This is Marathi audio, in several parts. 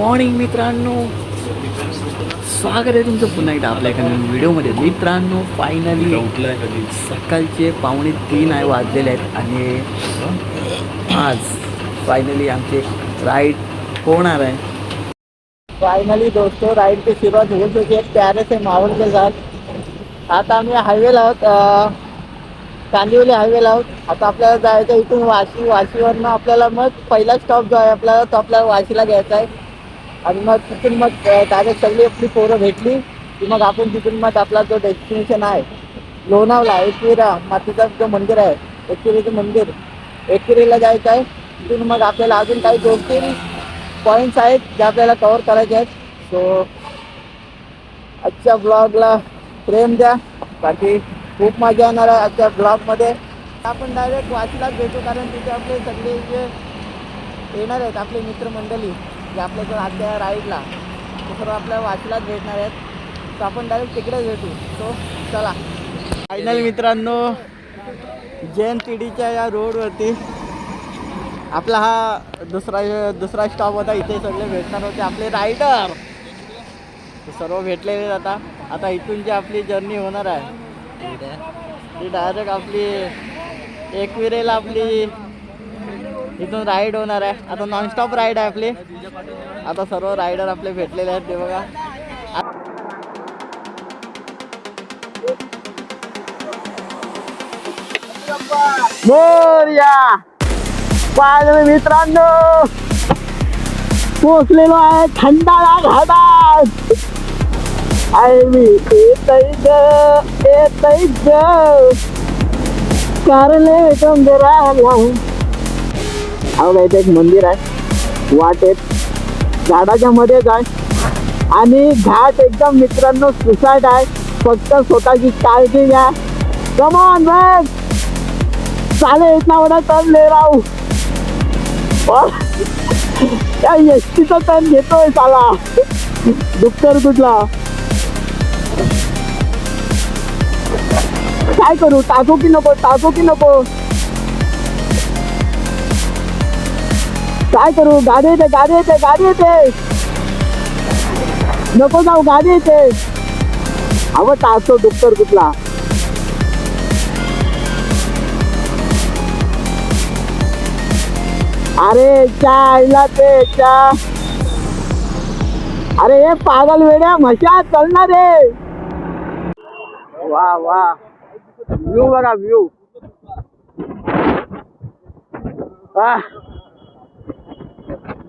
मॉर्निंग मित्रांनो, स्वागत आहे तुमचं पुन्हा एकदा आपल्या एका नवीन व्हिडिओमध्ये. मित्रांनो, फायनली सकाळचे 2:45 वाजलेले आहेत आणि आज फायनली आमची राईड होणार आहे. फायनली दोस्तों, राईड की सुरुवात हो चुकी है प्यारे से माहौल के साथ. आता आम्ही हायवेला आहोत, कांदिवली हायवेला आहोत. आता आपल्याला जायचं इथून वाशीवरनं आपल्याला मग पहिला स्टॉप जो आहे आपल्याला तो आपल्याला वाशीला घ्यायचा आहे. आणि मग तिथून मग डायरेक्ट सगळी आपली पोरं भेटली की मग आपण तिथून मग आपला जो डेस्टिनेशन आहे लोणावळा, एकविरा मातेचं जो मंदिर आहे, एकविरेचं मंदिर, एकविरेला जायचं आहे. तिथून मग आपल्याला अजून काही 2-3 पॉईंट्स आहेत जे आपल्याला कव्हर करायचे आहेत. सो आजच्या ब्लॉगला प्रेम द्या, बाकी खूप मजा येणार आहे आजच्या ब्लॉगमध्ये. आपण डायरेक्ट वाशीलाच भेटू, कारण तिथे आपले सगळे जे येणार आहेत आपले मित्रमंडळी जे आपल्याकडे आजच्या राईडला, ते सर्व आपल्याला वाशीलाच भेटणार आहेत. तर आपण डायरेक्ट तिकडेच भेटू. सो चला. फायनल मित्रांनो, जैन पिढीच्या या रोडवरती आपला हा दुसरा स्टॉप होता. इथे सगळे भेटणार होते आपले रायडर, सर्व भेटलेले. आता इथून जी आपली जर्नी होणार आहे ती डायरेक्ट आपली एकविरेला आपली इथून राईड होणार आहे. आता नॉनस्टॉप राईड आहे आपली. आता सर्व रायडर आपले भेटलेले आहेत, ते बघा. मोरया पाहिलं मित्रांनो, पोचलेलो आहे खंडाळा घाटात. आहे मी येतच कारले डोंगराला. एक मंदिर आहे वाटेत, झाडाच्या मध्येच आहे आणि घाट एकदम मित्रांनो सुसाट आहे. फक्त स्वतःची काळजी घ्या. कमॉन बस, चाले इतना बडा टर्न ले रहा हूं. त्या एसटीचा टर्न घेतोय साला डुक्कर कुठला. काय करू, टाकू की नको, काय करू. गाडी येते, नको जाऊ, गाडी येते. अहो टाकतो डुक्कर कुठला. अरे चायला ते चा, अरे हे पागल वेड्या मशात चालणार रे. वा वा, व्यू बघा, व्यू.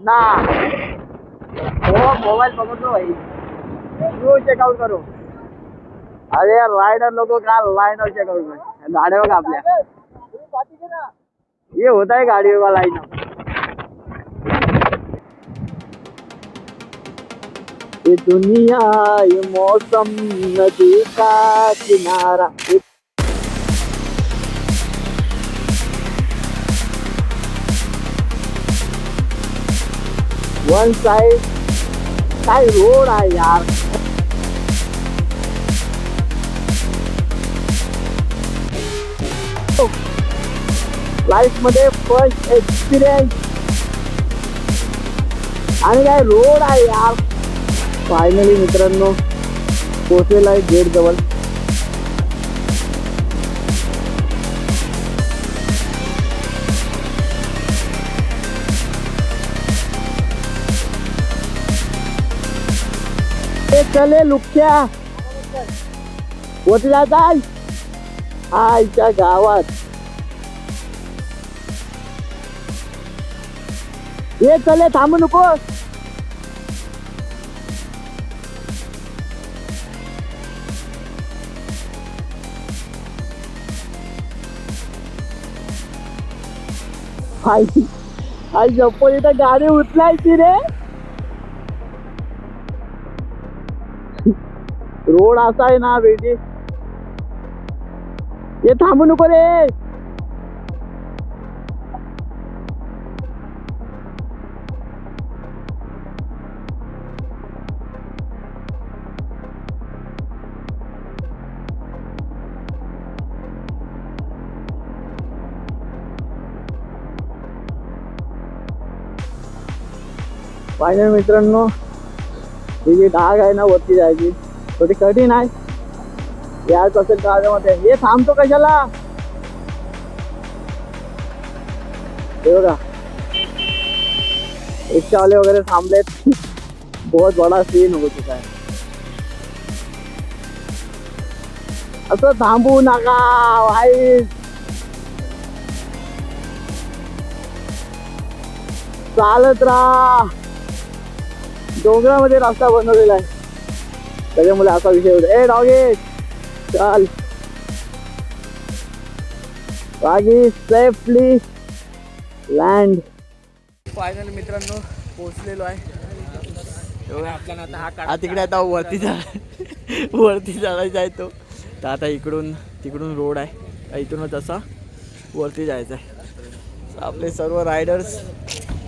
ना मोबाईल पकडतो भाई, व्यू चेकआउट करो. अरे राइडर लोगों का लाइन और चेकआउट में गाड़ी बघा आपल्या. ये होता है गाड़ी का लाइन. ये दुनिया, ये मौसम, नदी का किनारा. वन साइड काय रोड आहे यार. लाईफ मध्ये फर्स्ट एक्सपिरियन्स आणि काय रोड आहे यार. फायनली मित्रांनो पोहोचलेला आहे गेट जवळ. चले लुक्या होती जात आईच्या गावात. ये चले, थांबू नको. आई जप्पो, इथं गाडी उचलायची रे. रोड असा आहे ना बेटी. ये थांबू नको रे. फायनल मित्रांनो, ही जी डाग आहे ना वरती जायची थोडी कठीण आहे. याच असेल डागामध्ये. हे थांबतो कशाला? हे बघा रिक्षावाले वगैरे थांबलेत. बहुत बडा सीन हो चुका है. असं थांबू नका भाई. चालत राहा. डोंगरामध्ये रस्ता बनवलेला आहे त्याच्यामुळे असा विषय होता. ए डॉगी चाल. बागी सेफली लँड. फायनल मित्रांनो पोहोचलेलो आहे. हा तिकडे आता वरती चढायचा आहे तो. तर आता तिकडून रोड आहे. इथूनच असा वरती जायचं आहे. आपले सर्व रायडर्स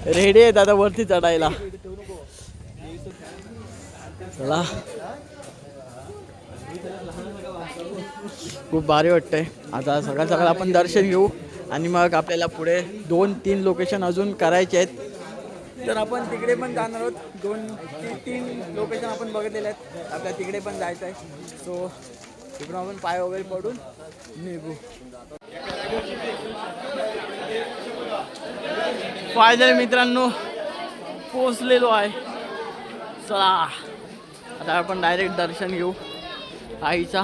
रेडी आहेत आता वरती चढायला. चला खूप भारी वाटतंय. आता सकाळ सकाळ आपण दर्शन घेऊ आणि मग आपल्याला पुढे 2-3 लोकेशन अजून करायचे आहेत. तर आपण तिकडे पण जाणार आहोत. 2-3 लोकेशन आपण बघितलेले आहेत. आपल्याला तिकडे पण जायचं आहे. सो तिकडून आपण पाय वगैरे पडून निघू. फायनल मित्रांनो पोचलेलो आहे. चला आता आपण डायरेक्ट दर्शन घेऊ आईचा.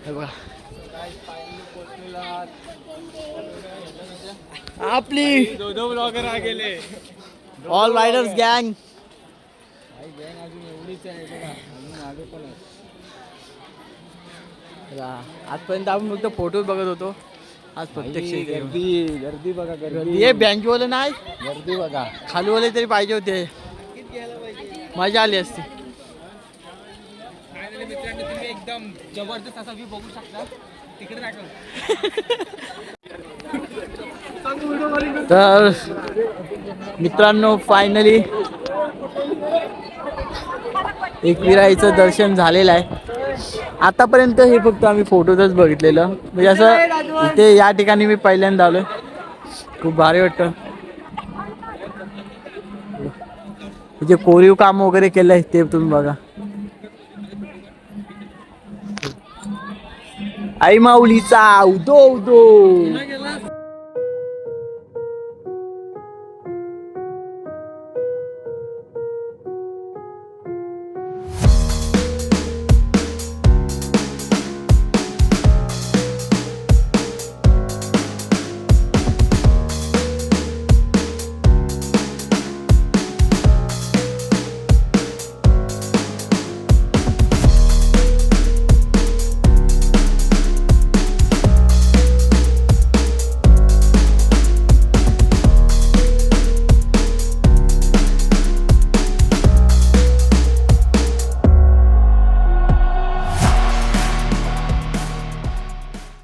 हे बघा आपली दो ब्लॉगर आ गेले. ऑल रायडर्स गँग. आजपर्यंत आपण फक्त फोटोज बघत होतो. आज प्रत्यक्ष गर्दी बघा. गर्दी हे बँकेवाले नाही. गर्दी बघा. खालीवाले तरी पाहिजे होते. मजा आली असती. मित्रांनो तुम्ही एकदम जबरदस्त असा व्ह्यू बघू शकता. तिकडे तर मित्रांनो फायनली एकविराईचं दर्शन झालेलं आहे. आतापर्यंत हे फक्त आम्ही फोटोतच बघितलेलं. म्हणजे असं इथे या ठिकाणी मी पहिल्यांदा आलोय. खूप भारी वाटतं. जे कोरीव काम वगैरे केलंय ते तुम्ही बघा. आई माऊलीचा उदो उदो.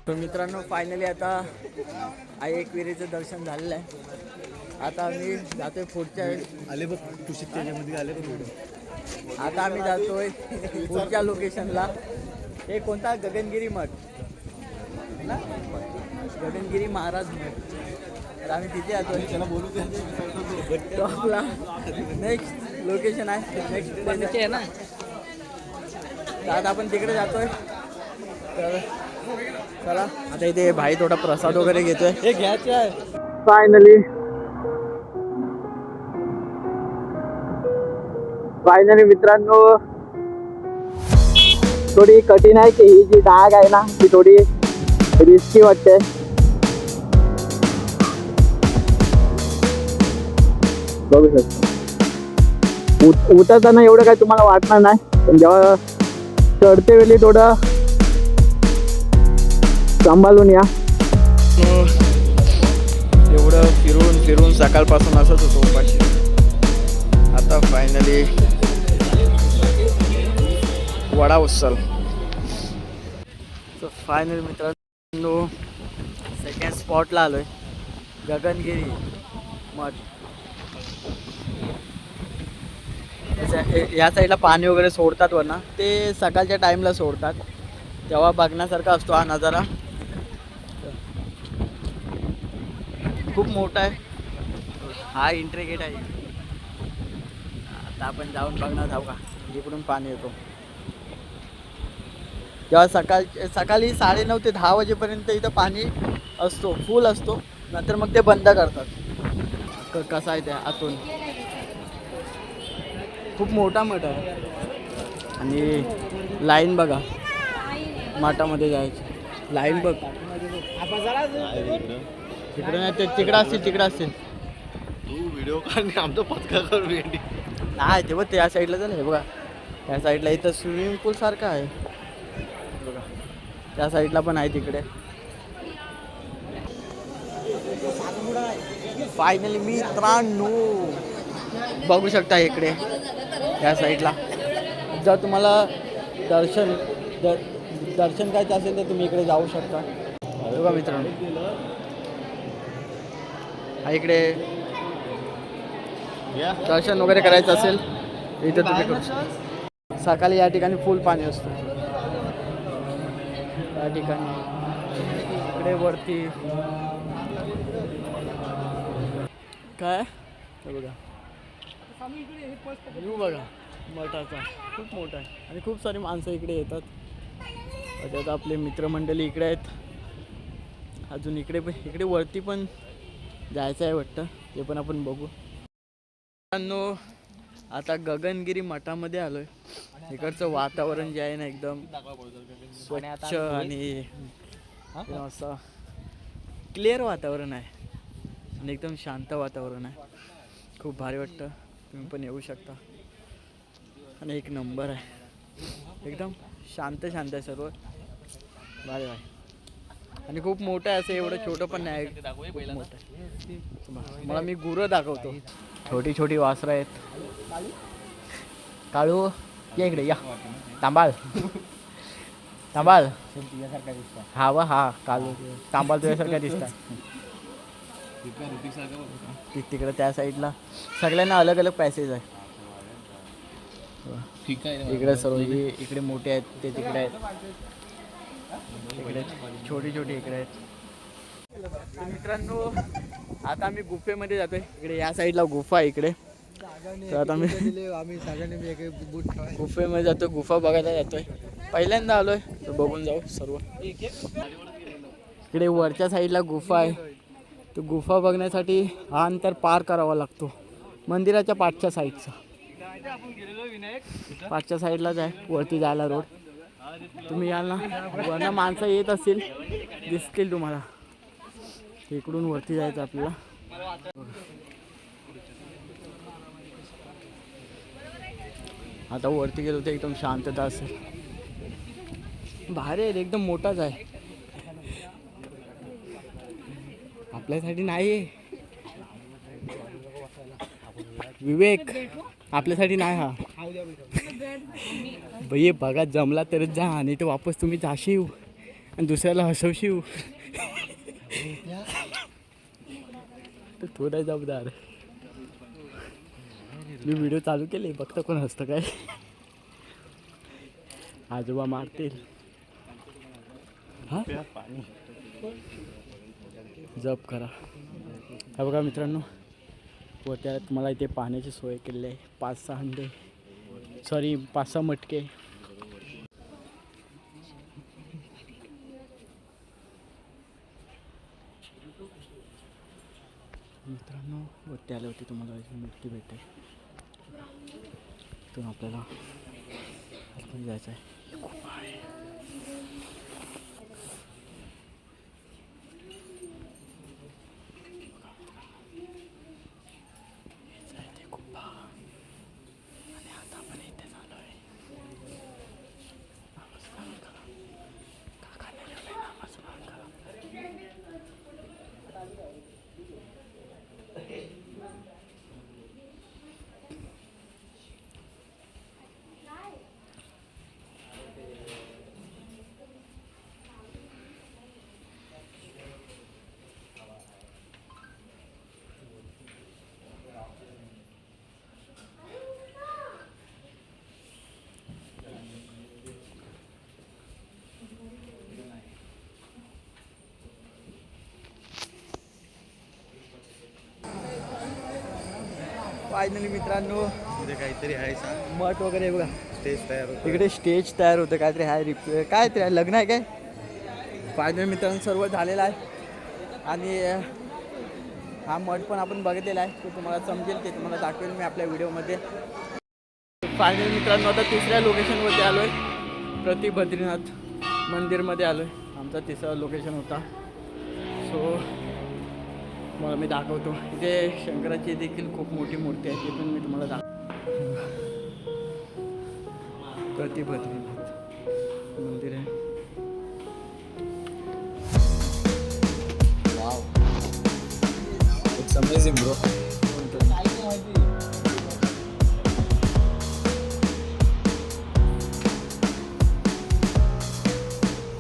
तर मित्रांनो फायनली आता आई एकविरेचं दर्शन झालेलं आहे. आता आम्ही जातोय पुढच्या आले बघ तुझी त्याच्यामध्ये आले बघ. आता आम्ही जातोय पुढच्या लोकेशनला. हे कोणता गगनगिरी मठ ना, गगनगिरी महाराज मठ. तर आम्ही तिथे जातोय. त्याला बोलू आपला नेक्स्ट लोकेशन आहे. नेक्स्ट आहे ना. तर आता आपण तिकडे जातोय. तर चला आता इथे भाई थोडा प्रसाद वगैरे घेतोय. हे घ्यायचे आहे. फायनली मित्रांनो थोडी कठीण आहे की ही जी डाग आहे ना ती थोडी रिस्की वाटते. बघू शकता उतरताना एवढं काही तुम्हाला वाटणार नाही, पण जेव्हा चढते वेळी थोडं सांभाळून या. एवढं फिरून सकाळपासून असंच होतो उपाशी. आता फायनली वडा उचल. सो फायनली मित्रांनो सेकंड स्पॉटला आलोय. गगनगिरी मठ. या साईडला पाणी वगैरे सोडतात वरना. ते सकाळच्या टाईमला सोडतात तेव्हा बघण्यासारखा असतो हा नजारा. खूप मोठा आहे हा एंट्री गेट आहे. आता आपण जाऊन बघणार आहोत का इकडून पाणी येतो. जेव्हा सकाळी 9:30 ते 10 वाजेपर्यंत इथं पाणी असतो, फुल असतो. नंतर मग ते बंद करतात. कसा आहे ते आतून खूप मोठा मठ आहे. आणि लाईन बघा मठामध्ये जायची लाईन बघ. तिकडे नाही ते तिकडे असतील. तू व्हिडिओ काढ आमचं पत्का करू नाही ते बघ त्या साईडला झालं. हे बघा त्या साईडला इथं स्विमिंग पूल सारखं आहे बघा. त्या साईडला पण आहे तिकडे. फायनली मित्रांनो बघू शकता इकडे या साईडला. जर तुम्हाला दर्शन करायचं असेल तर तुम्ही इकडे जाऊ शकता. बघा मित्रांनो हा इकडे दर्शन वगैरे करायचं असेल इथं तुम्ही करू शकता. सकाळी या ठिकाणी फुल पाणी असतं. या ठिकाणी इकडे वरती काय बघा व्ह्यू बघा मठाचा खूप मोठा आहे. आणि खूप सारी माणसं इकडे येतात. त्यात आपले मित्रमंडळी इकडे आहेत. अजून इकडे वरती पण जायचं आहे वाटतं. ते पण आपण बघू. आता गगनगिरी मठामध्ये आलोय. इकडचं वातावरण जे आहे ना एकदम स्वच्छ आणि असं क्लिअर वातावरण आहे. आणि एकदम शांत वातावरण आहे. खूप भारी वाटतं. तुम्ही पण येऊ शकता. आणि एक नंबर आहे. एकदम शांत आहे सर्व. भारी आहे. आणि खूप मोठं आहे. असं एवढं छोटं पण नाही. खूप मोठं आहे. मला मी गुरं दाखवतो. छोटी वासरं आहेत. काळू या इकडे या. तांबाळ हा व हा काळू तांबाळ तुझ्यासारखा दिसतात. तिकडे त्या साईडला सगळ्यांना अलग अलग पॅसेज आहे. इकडे सर्व इकडे मोठे आहेत ते तिकडे आहेत. इकडे छोटी इकडे आहेत. मित्रांनो आता आम्ही गुफेमध्ये जातोय. इकडे या साईडला गुफा आहे इकडे. तर आता आम्ही गुफेमध्ये जातो. गुफा बघायला जातोय. पहिल्यांदा आलोय तर बघून जाऊ सर्व. इकडे वरच्या साईडला गुफा आहे. तो गुफा बघण्यासाठी हा अंतर पार करावा लागतो. मंदिराच्या पाठच्या साईडलाच आहे वरती जायला रोड. तुम्ही याल ना वरनं माणसं येत असतील दिसतील तुम्हाला. इकडून वरती जायचं आपल्याला. आता वरती गेलो तर एकदम शांतता असेल. भारी आहे एकदम मोठाच आहे. आपल्यासाठी नाही विवेक आपल्यासाठी नाही हा. भैया बघा जमला तरच जा. आणि तर वापस तुम्ही जाशीव आणि दुसऱ्याला हसवशीव तर थोडा जबाबदार. मी व्हिडिओ चालू केले बघता कोण हसतं काय. आजोबा मारतील. हा जप करा. हा बघा मित्रांनो वरती तुम्हाला इथे पाण्याची सोय केलेली आहे. 5-6 हंडे 5-6 मटके. मित्रांनो वरती आल्यावरती तुम्हाला मटकी भेटेल. इथून आपल्याला जायचं आहे. खूप आहे. फायनली मित्रांनो तिथे काहीतरी आहे सांग. मठ वगैरे बघा, स्टेज तयार होतं. इकडे स्टेज तयार होतं काहीतरी आहे काय ते लग्न आहे काय. फायनल मित्रांनो सर्व झालेलं आहे आणि हा मठ पण आपण बघितलेला आहे, तो तुम्हाला समजेल, ते तुम्हाला दाखवेल मी आपल्या व्हिडिओमध्ये. फायनल मित्रांनो आता तिसऱ्या लोकेशनवरती आलो आहे, प्रति बद्रीनाथ मंदिरमध्ये आलो आहे. आमचा तिसरा लोकेशन होता. सो मला मी दाखवतो, इथे शंकराची देखील खूप मोठी मूर्ती आहे, ती पण मी तुम्हाला प्रति बद्रीनाथ मंदिर आहे. Wow, it's amazing bro.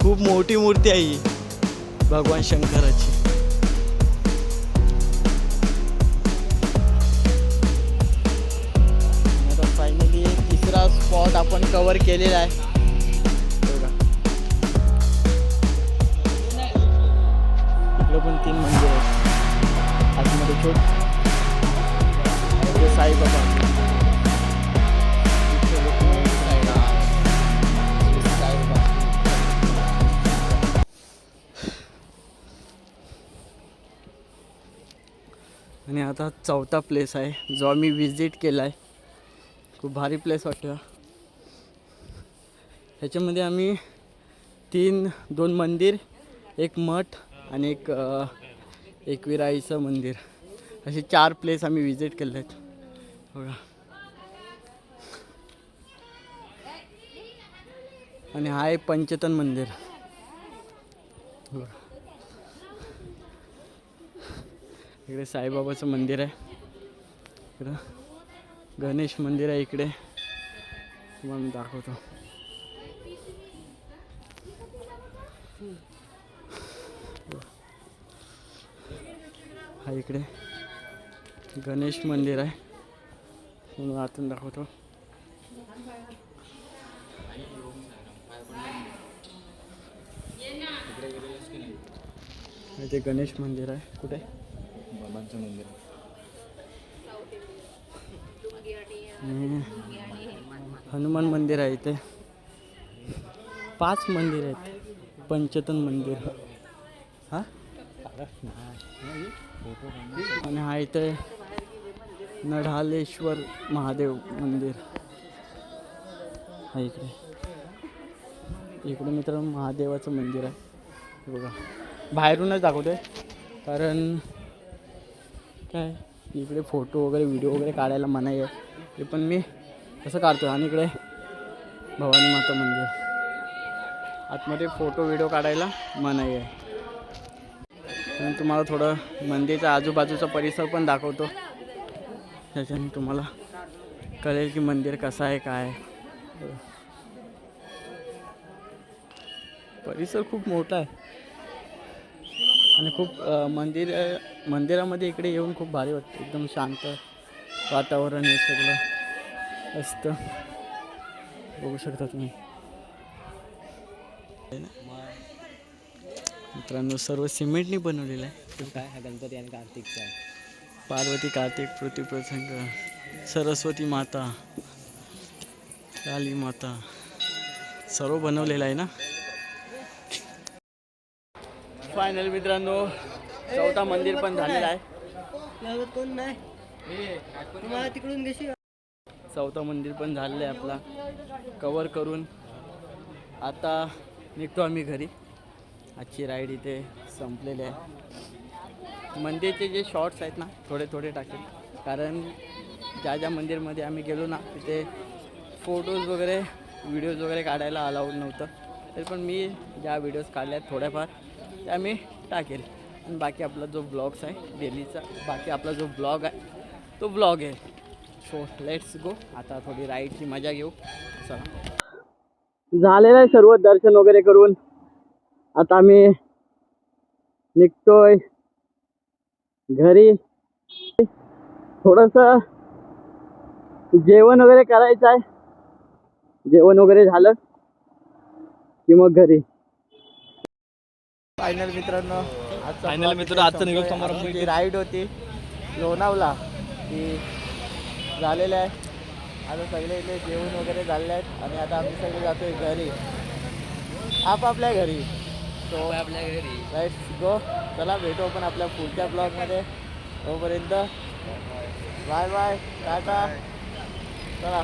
खूप मोठी मूर्ती आहे ही भगवान शंकराची. आता फायनली तिसरा स्पॉट आपण कव्हर केलेला आहे. बघा इकडे पण 3 मंदिर आहेत. आतमध्ये छोट साईबाबा, आणि आता चौथा प्लेस आहे जो आम्ही विजिट केला आहे. खूप भारी प्लेस वाटतं. ह्याच्यामध्ये आम्ही 2 मंदिर, एक मठ आणि एक एकविराईचं मंदिर, असे 4 प्लेस आम्ही विजिट केले आहेत. बघा, आणि हा आहे पंचतन मंदिर. बघा इकडे साईबाबाचं मंदिर आहे, इकडं गणेश मंदिर आहे. इकडे तुम्हाला मी दाखवतो. हा इकडे गणेश मंदिर आहे, म्हणून आतून दाखवतो. इथे गणेश मंदिर आहे. कुठे? बाबांचं मंदिर. हनुमान मंदिर आहे. इथे 5 मंदिर आहेत. पंचतन मंदिर हा, आणि हा इथे नढालेश्वर महादेव मंदिर हा इकडे. इकडे मित्रांनो महादेवाचं मंदिर आहे. बघा बाहेरूनच दाखवतोय, कारण काय इकडे फोटो वगैरे व्हिडिओ वगैरे काढायला मनाई आहे, ते पण मी कसं काढतो. आणि इकडे भवानी माता मंदिर, आतमध्ये फोटो व्हिडिओ काढायला मनाई आहे. आणि तुम्हाला थोडं मंदिरचा आजूबाजूचा परिसर पण दाखवतो, त्याच्याने तुम्हाला कळेल की मंदिर कसं आहे काय आहे. परिसर खूप मोठा आहे आणि खूप मंदिरामध्ये इकडे येऊन खूप भारी वाटतं. एकदम शांत वातावरण हे सगळं असतं. बघू शकता तुम्ही मित्रांनो, सर्व सिमेंटनी बनवलेलं आहे. काय हा गणपती आणि कार्तिकचा आहे. पार्वती, कार्तिक, प्रतिप्रसंग, सरस्वती माता, काली माता, सर्व बनवलेलं आहे ना. फायनल मित्रांनो चौथा मंदिर पण झालेला आहे. चौथा मंदिर पण झालेलं आहे आपला कवर करून. आता निघतो आम्ही घरी. आजची राईड इथे संपलेली आहे. मंदिरचे जे शॉर्ट्स आहेत ना थोडे थोडे टाकेल, कारण ज्या मंदिरमध्ये आम्ही गेलो ना तिथे फोटोज वगैरे व्हिडिओज वगैरे काढायला अलाउड नव्हतं. तरी पण मी ज्या व्हिडिओज काढल्या आहेत थोड्याफार त्या मी टाकेल. आणि बाकी आपला जो ब्लॉग्स आहे डेलीचा, बाकी आपला जो ब्लॉग आहे तो ब्लॉग आहे. So let's go. आता थोडी राईडची मजा घेऊ. चला, झालेलं आहे सर्व दर्शन वगैरे करून. आता आम्ही निघतोय घरी. थोडंसं जेवण वगैरे करायचं आहे. जेवण वगैरे झालं की मग घरी. फायनल मित्रांनो आजचं निघतो समारंभ. राईड होती लोणावळा ती झालेलं आहे. आता सगळे इथे जेवण वगैरे झाले आहेत आणि आता आम्ही सगळे जातोय घरी, आपापल्या घरी. सो आपल्या घरी लेट्स गो. चला भेटू आपण आपल्या पुढच्या ब्लॉगमध्ये. तोपर्यंत बाय बाय, टाटा. चला.